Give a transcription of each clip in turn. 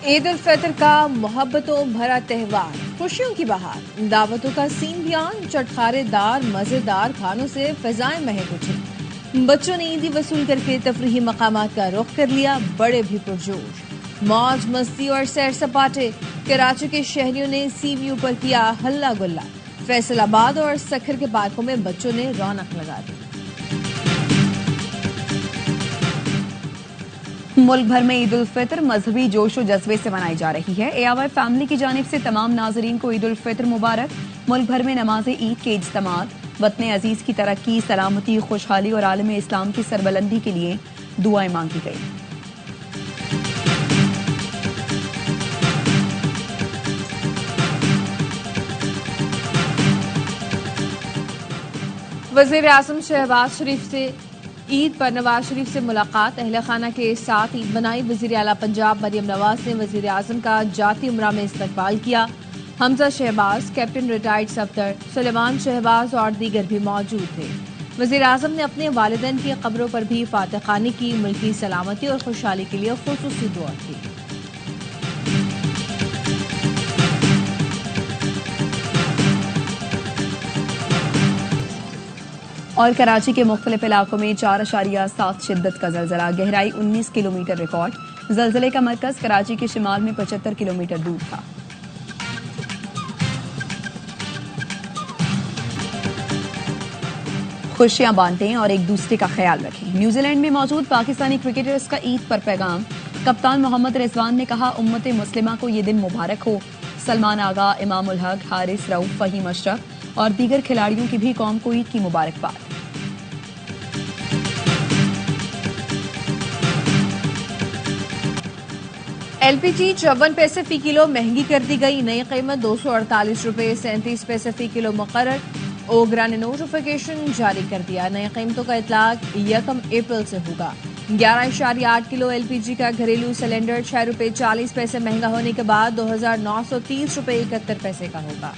عید الفطر کا محبتوں بھرا تہوار، خوشیوں کی بہار، دعوتوں کا سین بیان، چٹخارے دار مزیدار کھانوں سے فضائیں مہک اٹھی۔ بچوں نے عیدی وصول کر کے تفریحی مقامات کا رخ کر لیا، بڑے بھی پرجوش، موج مستی اور سیر سپاٹے۔ کراچی کے شہریوں نے سی ویو پر کیا ہلا گلا، فیصل آباد اور سکھر کے پارکوں میں بچوں نے رونق لگا دی۔ ملک بھر میں عید الفطر مذہبی جوش و جذبے سے منائی جا رہی ہے۔ اے آئی وائی فیملی کی جانب سے تمام ناظرین کو عید الفطر مبارک۔ ملک بھر میں نماز عید کے اجتماعات وطن عزیز کی ترقی، سلامتی، خوشحالی اور عالم اسلام کی سربلندی کے لیے دعائیں مانگی گئی۔ وزیر اعظم شہباز شریف سے عید پر نواز شریف سے ملاقات، اہل خانہ کے ساتھ عید منائی۔ وزیر اعلیٰ پنجاب مریم نواز نے وزیر اعظم کا جاتی عمرہ میں استقبال کیا۔ حمزہ شہباز، کیپٹن ریٹائرڈ صفدر سلیمان شہباز اور دیگر بھی موجود تھے۔ وزیر اعظم نے اپنے والدین کی قبروں پر بھی فاتح خوانی کی، ملکی سلامتی اور خوشحالی کے لیے خصوصی دعا کی۔ اور کراچی کے مختلف علاقوں میں 4.7 شدت کا زلزلہ، گہرائی 19 کلومیٹر ریکارڈ۔ زلزلے کا مرکز کراچی کے شمال میں 75 کلومیٹر دور تھا۔ خوشیاں بانٹیں اور ایک دوسرے کا خیال رکھیں۔ نیوزی لینڈ میں موجود پاکستانی کرکٹرز کا عید پر پیغام۔ کپتان محمد رضوان نے کہا، امت مسلمہ کو یہ دن مبارک ہو۔ سلمان آغا، امام الحق، حارث رؤف، فہیم اشرف اور دیگر کھلاڑیوں کی بھی قوم کو عید کی مبارکباد۔ ایل پی جی 54 پیسے فی کلو مہنگی کر دی گئی، نئی قیمت 248 روپے 37 پیسے فی کلو مقرر۔ اوگرا نے نوٹیفیکیشن جاری کر دیا، نئی قیمتوں کا اطلاق 1 اپریل سے ہوگا۔ 11.8 کلو ایل پی جی کا گھریلو سلنڈر 6 روپے 40 پیسے مہنگا ہونے کے بعد 2930 روپے 71 پیسے کا ہوگا۔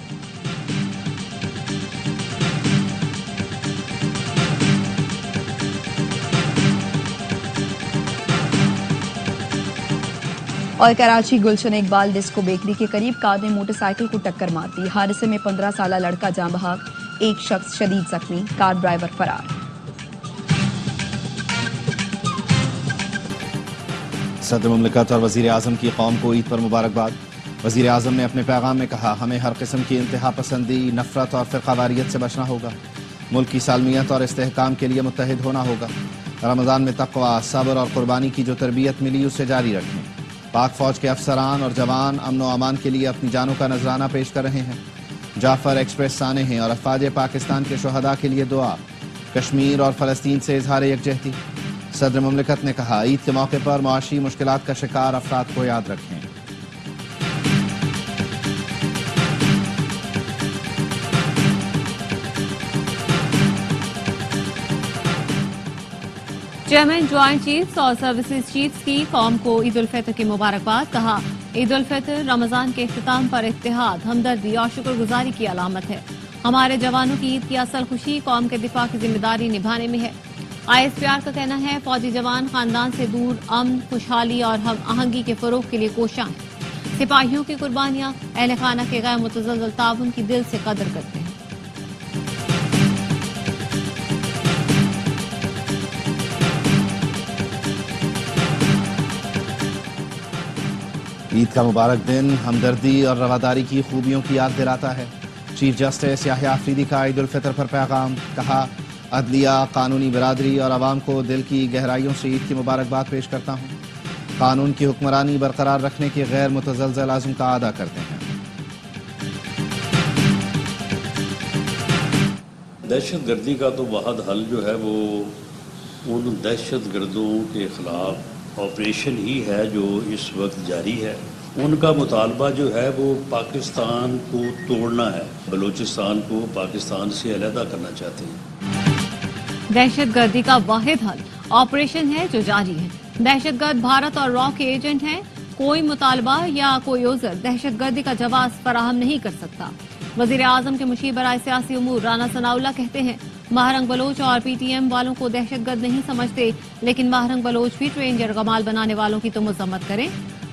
اور کراچی گلشن اقبال ڈسکو بیکری کے قریب کار نے موٹر سائیکل کو ٹکر مار دی، حادثے میں 15 سالہ لڑکا جاں بحق، ایک شخص شدید زخمی، کار ڈرائیور فرار۔ صدر مملکت اور وزیر اعظم کی قوم کو عید پر مبارکباد۔ وزیر اعظم نے اپنے پیغام میں کہا، ہمیں ہر قسم کی انتہا پسندی، نفرت اور فرقہ واریت سے بچنا ہوگا، ملک کی سالمیت اور استحکام کے لیے متحد ہونا ہوگا۔ رمضان میں تقوی، صبر اور قربانی کی جو تربیت ملی اسے جاری رکھیں۔ پاک فوج کے افسران اور جوان امن و امان کے لیے اپنی جانوں کا نذرانہ پیش کر رہے ہیں۔ جعفر ایکسپریس سانح ہیں اور افواج پاکستان کے شہداء کے لیے دعا۔ کشمیر اور فلسطین سے اظہار یکجہتی۔ صدر مملکت نے کہا، عید کے موقع پر معاشی مشکلات کا شکار افراد کو یاد رکھیں۔ چیئرمین جوائنٹ چیفز اور سروسز چیفز کی قوم کو عید الفطر کی مبارکباد، کہا عید الفطر رمضان کے اختتام پر اتحاد، ہمدردی اور شکر گزاری کی علامت ہے۔ ہمارے جوانوں کی عید کی اصل خوشی قوم کے دفاع کی ذمہ داری نبھانے میں ہے۔ آئی ایس پی آر کا کہنا ہے، فوجی جوان خاندان سے دور امن، خوشحالی اور ہم آہنگی کے فروغ کے لیے کوشاں ہیں۔ سپاہیوں کی قربانیاں اہل خانہ کے غیر متزلزل تعاون کی دل سے قدر کرتے ہیں۔ عید کا مبارک دن ہمدردی اور رواداری کی خوبیوں کی یاد دلاتا ہے۔ چیف جسٹس یحییٰ آفریدی کا عید الفطر پر پیغام، کہا عدلیہ، قانونی برادری اور عوام کو دل کی گہرائیوں سے عید کی مبارکباد پیش کرتا ہوں۔ قانون کی حکمرانی برقرار رکھنے کے غیر متزلزل عزم کا ادا کرتے ہیں۔ دہشت گردی کا تو واحد حل جو ہے وہ ان دہشت گردوں کے خلاف آپریشن ہی ہے جو اس وقت جاری ہے۔ ان کا مطالبہ جو ہے وہ پاکستان کو توڑنا ہے، بلوچستان کو پاکستان سے علیحدہ کرنا چاہتے ہیں۔ دہشت گردی کا واحد حل آپریشن ہے جو جاری ہے۔ دہشت گرد بھارت اور را کے ایجنٹ ہیں، کوئی مطالبہ یا کوئی عذر دہشت گردی کا جواز فراہم نہیں کر سکتا۔ وزیر اعظم کے مشیر برائے سیاسی امور رانا ثناءاللہ کہتے ہیں، ماہرنگ بلوچ اور پی ٹی ایم والوں کو دہشت گرد نہیں سمجھتے، لیکن ماہرنگ بلوچ بھی ٹرین یرغمال بنانے والوں کی تو مذمت کریں۔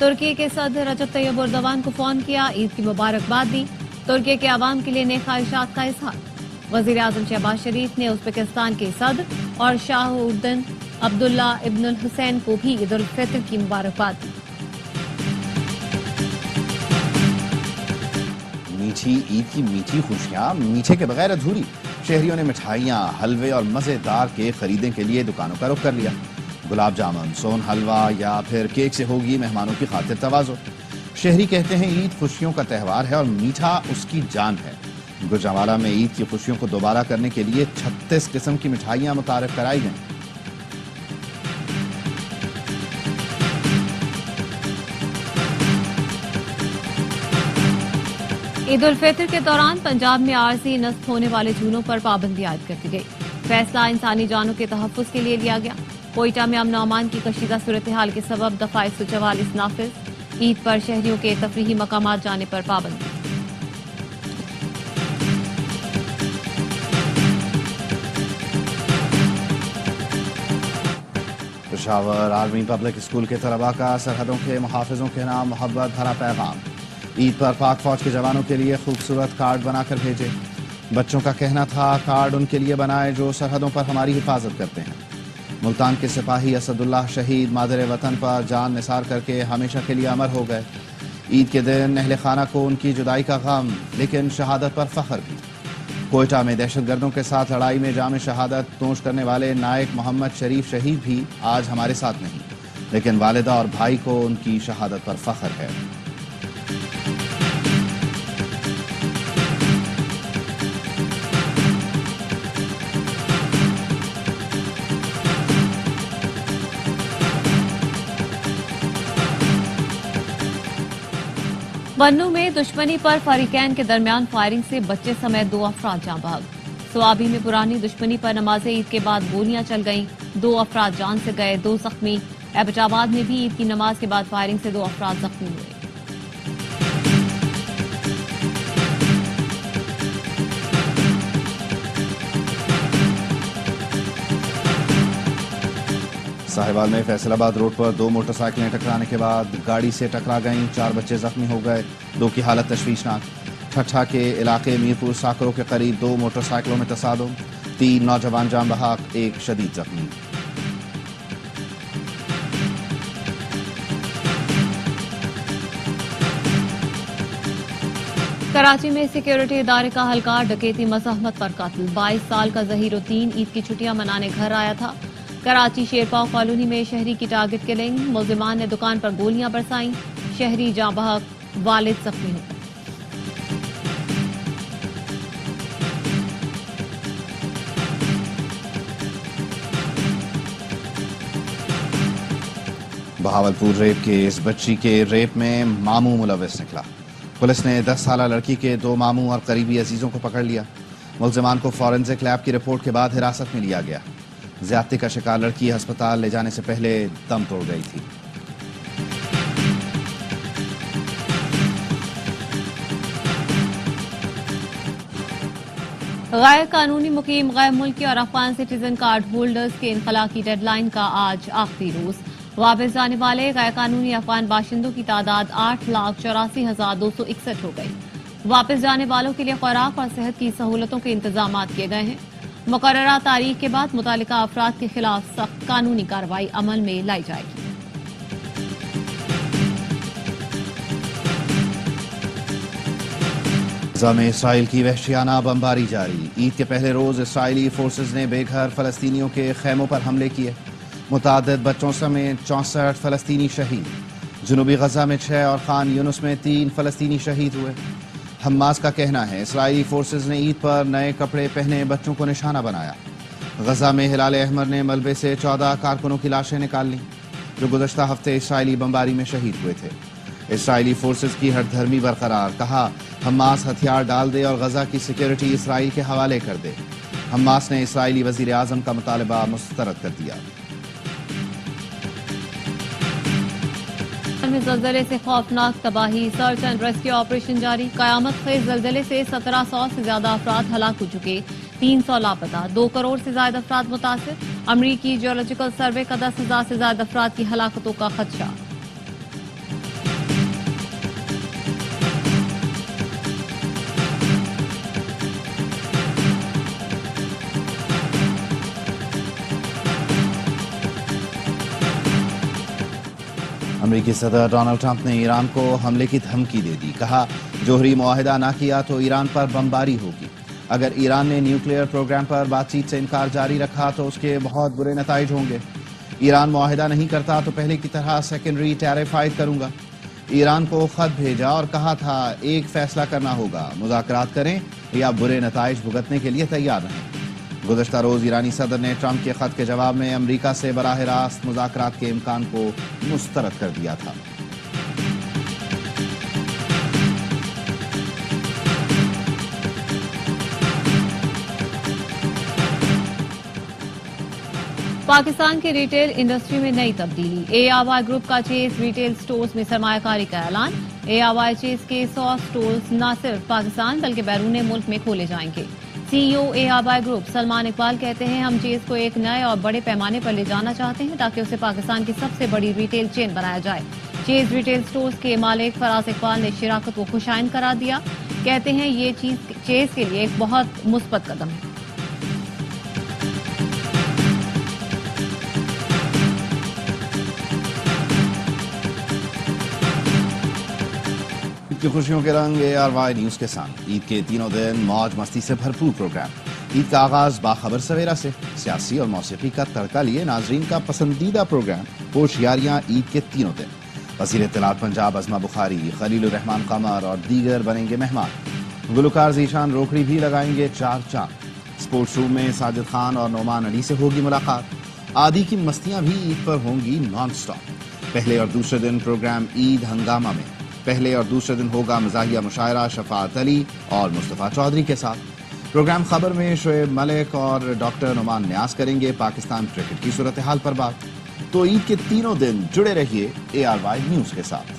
ترکی کے صدر رجب طیب اردوان کو فون کیا، عید کی مبارکباد دی، ترکی کے عوام کے لیے نیک خواہشات کا اظہار۔ وزیر اعظم شہباز شریف نے ازبکستان کے صدر اور شاہ اردن عبداللہ ابن الحسین کو بھی عید الفطر کی مبارکباد دی۔ میٹھی عید کی میٹھی خوشیاں میٹھے کے بغیر ادھوری۔ شہریوں نے مٹھائیاں، حلوے اور مزیدار کیک خریدنے کے لیے دکانوں کا رخ کر لیا۔ گلاب جامن، سون حلوہ یا پھر کیک سے ہوگی مہمانوں کی خاطر تواضع۔ شہری کہتے ہیں عید خوشیوں کا تہوار ہے اور میٹھا اس کی جان ہے۔ گوجرانوالہ میں عید کی خوشیوں کو دوبارہ کرنے کے لیے 36 قسم کی مٹھائیاں متعارف کرائی گئیں۔ عید الفطر کے دوران پنجاب میں عارضی نصب ہونے والے جھولوں پر پابندی عائد کر دی گئی۔ فیصلہ انسانی جانوں کے تحفظ کے لیے لیا گیا۔ کوئٹہ میں امن و امان کی کشیدہ صورتحال کے سبب دفعہ 144 نافذ۔ عید پر شہریوں کے تفریحی مقامات جانے پر پابندی۔ پشاور آرمی پبلک اسکول کے طلباء کا سرحدوں کے محافظوں کے نام محبت بھرا پیغام۔ عید پر پاک فوج کے جوانوں کے لیے خوبصورت کارڈ بنا کر بھیجے۔ بچوں کا کہنا تھا کارڈ ان کے لیے بنائے جو سرحدوں پر ہماری حفاظت کرتے ہیں۔ ملتان کے سپاہی اسد اللہ شہید مادر وطن پر جان نثار کر کے ہمیشہ کے لیے امر ہو گئے۔ عید کے دن اہل خانہ کو ان کی جدائی کا غم، لیکن شہادت پر فخر بھی۔ کوئٹہ میں دہشت گردوں کے ساتھ لڑائی میں جام شہادت نوش کرنے والے نائک محمد شریف شہید بھی آج ہمارے ساتھ نہیں، لیکن والدہ اور بھائی کو ان کی شہادت پر فخر ہے۔ بنوں میں دشمنی پر فریقین کے درمیان فائرنگ سے بچے سمیت 2 افراد جاں بحق۔ سوابی میں پرانی دشمنی پر نماز عید کے بعد گولیاں چل گئیں، 2 افراد جان سے گئے، 2 زخمی۔ ایبٹ آباد میں بھی عید کی نماز کے بعد فائرنگ سے 2 افراد زخمی ہوئے۔ صاحبال میں فیصل آباد روڈ پر 2 موٹر سائیکلیں ٹکرانے کے بعد گاڑی سے ٹکرا گئیں، 4 بچے زخمی ہو گئے، 2 کی حالت تشویشناک۔ ٹھٹھا کے علاقے میرپور ساکروں کے قریب 2 موٹر سائیکلوں میں تصادم، 3 نوجوان جاں بحق، 1 شدید زخمی۔ کراچی میں سیکیورٹی ادارے کا اہلکار ڈکیتی مزاحمت پر قتل، 22 سال کا ظہیر الدین عید کی چھٹیاں منانے گھر آیا تھا۔ کراچی شیرپاؤ کالونی میں شہری کی ٹارگٹ کلنگ، ملزمان نے دکان پر گولیاں برسائیں، شہری جاں بحق، والد زخمی ہوئے۔ بہاولپور ریپ کیس، بچی کے ریپ میں ماموں ملوث نکلا۔ پولیس نے 10 سالہ لڑکی کے 2 ماموں اور قریبی عزیزوں کو پکڑ لیا۔ ملزمان کو فورنزک لیب کی رپورٹ کے بعد حراست میں لیا گیا۔ زیادتی کا شکار لڑکی ہسپتال لے جانے سے پہلے دم توڑ گئی تھی۔ غیر قانونی مقیم غیر ملکی اور افغان سٹیزن کارڈ ہولڈرز کے انخلاء کی ڈیڈ لائن کا آج آخری روز۔ واپس جانے والے غیر قانونی افغان باشندوں کی تعداد 8,84,261 ہو گئی۔ واپس جانے والوں کے لیے خوراک اور صحت کی سہولتوں کے انتظامات کیے گئے ہیں۔ مقررہ تاریخ کے بعد متعلقہ افراد کے خلاف سخت قانونی کارروائی عمل میں لائی جائے گی۔ غزہ میں اسرائیل کی وحشیانہ بمباری جاری۔ عید کے پہلے روز اسرائیلی فورسز نے بے گھر فلسطینیوں کے خیموں پر حملے کیے، متعدد بچوں سمیت 64 فلسطینی شہید۔ جنوبی غزہ میں 6 اور خان یونس میں 3 فلسطینی شہید ہوئے۔ حماس کا کہنا ہے اسرائیلی فورسز نے عید پر نئے کپڑے پہنے بچوں کو نشانہ بنایا۔ غزہ میں ہلال احمر نے ملبے سے 14 کارکنوں کی لاشیں نکال لیں جو گزشتہ ہفتے اسرائیلی بمباری میں شہید ہوئے تھے۔ اسرائیلی فورسز کی ہٹ دھرمی برقرار، کہا حماس ہتھیار ڈال دے اور غزہ کی سیکیورٹی اسرائیل کے حوالے کر دے۔ حماس نے اسرائیلی وزیر اعظم کا مطالبہ مسترد کر دیا۔ میں زلزلے سے خوفناک تباہی، سرچ اینڈ ریسکیو آپریشن جاری۔ قیامت خیز زلزلے سے 1700 سے زیادہ افراد ہلاک ہو چکے، 300 لاپتہ، 2 کروڑ سے زائد افراد متاثر۔ امریکی جیولوجیکل سروے کا 10,000 سے زائد افراد کی ہلاکتوں کا خدشہ۔ امریکی صدر ڈونلڈ ٹرمپ نے ایران کو حملے کی دھمکی دے دی. کہا جوہری معاہدہ نہ کیا تو ایران پر بمباری ہوگی. اگر ایران نے نیوکلیئر پروگرام پر بات چیت سے انکار جاری رکھا تو اس کے بہت برے نتائج ہوں گے. ایران معاہدہ نہیں کرتا تو پہلے کی طرح سیکنڈری ٹیرف عائد کروں گا. ایران کو خط بھیجا اور کہا تھا ایک فیصلہ کرنا ہوگا، مذاکرات کریں یا برے نتائج بھگتنے کے لیے تیار رہیں. گزشتہ روز ایرانی صدر نے ٹرمپ کے خط کے جواب میں امریکہ سے براہ راست مذاکرات کے امکان کو مسترد کر دیا تھا. پاکستان کے ریٹیل انڈسٹری میں نئی تبدیلی. اے آر وائی گروپ کا چیز ریٹیل سٹورز میں سرمایہ کاری کا اعلان. اے آر وائی چیز کے 100 سٹورز نہ صرف پاکستان بلکہ بیرون ملک میں کھولے جائیں گے. C E O A R Y group Salman Iqbal کہتے ہیں ہم چیز کو ایک نئے اور بڑے پیمانے پر لے جانا چاہتے ہیں تاکہ اسے پاکستان کی سب سے بڑی ریٹیل چین بنایا جائے. چیز ریٹیل سٹورز کے مالک فراز اقبال نے شراکت کو خوشائند قرار دیا. کہتے ہیں یہ چیز کے لیے ایک بہت مثبت قدم ہے. عید کی خوشیوں کے رنگ اے آر وائی نیوز کے ساتھ. عید کے تینوں دن موج مستی سے بھرپور پروگرام. عید کا آغاز باخبر سویرا سے. سیاسی اور موسیقی کا تڑکا لیے ناظرین کا پسندیدہ پروگرام ہوشیاریاں عید کے تینوں دن. وزیر اطلاعات پنجاب عظمہ بخاری، خلیل الرحمان قمر اور دیگر بنیں گے مہمان. گلوکار ذیشان روکڑی بھی لگائیں گے 4 چاند. اسپورٹس روم میں ساجد خان اور نعمان علی سے ہوگی ملاقات. عادی کی مستیاں بھی عید پر ہوں گی نان سٹاپ. پہلے اور دوسرے دن پروگرام عید ہنگامہ میں. پہلے اور دوسرے دن ہوگا مزاحیہ مشاعرہ شفاعت علی اور مصطفیٰ چودھری کے ساتھ. پروگرام خبر میں شعیب ملک اور ڈاکٹر نعمان نیاز کریں گے پاکستان کرکٹ کی صورتحال پر بات. تو عید کے تینوں دن جڑے رہیے اے آر وائی نیوز کے ساتھ.